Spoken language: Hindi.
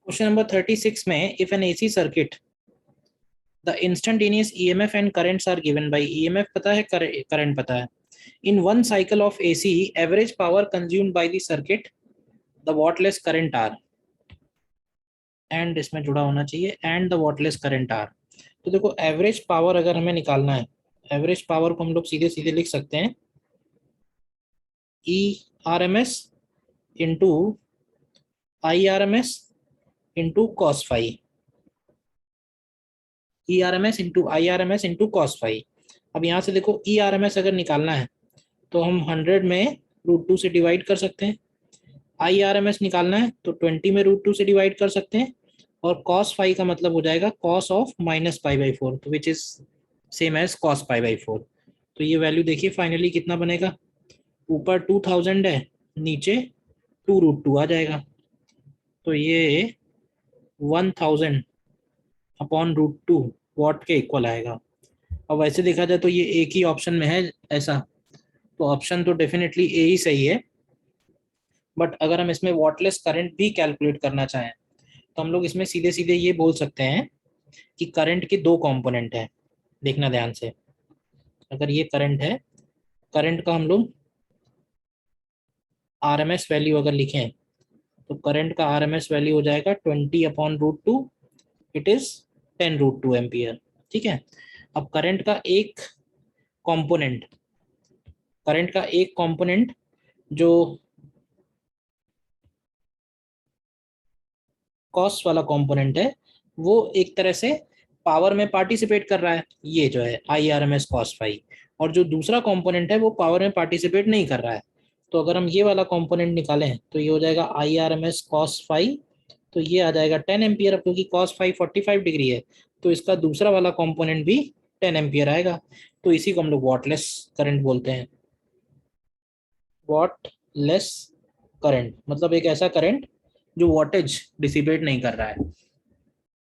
क्वेश्चन नंबर 36 में if an AC circuit the instantaneous EMF and currents are given by EMF पता है, करंट पता है, in one cycle of AC average power consumed by the circuit the wattless current are, and इसमें जुड़ा होना चाहिए and the wattless current are. तो देखो एवरेज पावर अगर हमें निकालना है, एवरेज पावर को हम लोग सीधे सीधे लिख सकते हैं E R M S into I R M S into cos phi, E R M S into I R M S into cos phi. अब यहाँ से देखो ई आर एम एस अगर निकालना है तो हम 100 में √2 से डिवाइड कर सकते हैं, आई आर एम एस निकालना है तो 20 में √2 से डिवाइड कर सकते हैं, और कॉस फाई का मतलब हो जाएगा कॉस ऑफ -π/4, तो which is same as cos π/4। तो ये वैल्यू देखिए फाइनली कितना बनेगा, ऊपर 2000 है, नीचे 2√2 आ जाएगा, तो ये 1000 अपॉन √2 वॉट के इक्वल आएगा। अब वैसे देखा जाए तो ये एक ही ऑप्शन में है ऐसा, तो ऑप्शन तो डेफिनेटली ए ही सही है। बट अगर हम इसमें वॉटलेस करंट भी कैलकुलेट करना चाहें तो हम लोग इसमें सीधे सीधे ये बोल सकते हैं कि करंट के दो कंपोनेंट है। देखना ध्यान से, अगर ये करंट है, करंट का हम लोग आरएमएस वैल्यू अगर लिखें तो करंट का आरएमएस वैल्यू हो जाएगा 20/√2, इट इज 10√2 एम्पियर। ठीक है, अब करंट का एक कंपोनेंट जो कॉस्ट वाला कंपोनेंट है वो एक तरह से पावर में पार्टिसिपेट कर रहा है, ये जो है I R M S cos phi, और जो दूसरा कंपोनेंट है वो पावर में पार्टिसिपेट नहीं कर रहा है। तो अगर हम ये वाला कंपोनेंट निकालें तो ये हो जाएगा I R M S cos phi, तो ये आ जाएगा 10 एम्पियर, क्योंकि कॉस फाई 45 डिग्री है तो इसका दूसरा वाला कंपोनेंट भी 10 एम्पियर आएगा। तो इसी को हम लोग वॉटलेस करंट बोलते हैं। वॉटलेस करंट मतलब एक ऐसा करंट जो वॉटेज डिसिपेट नहीं कर रहा है।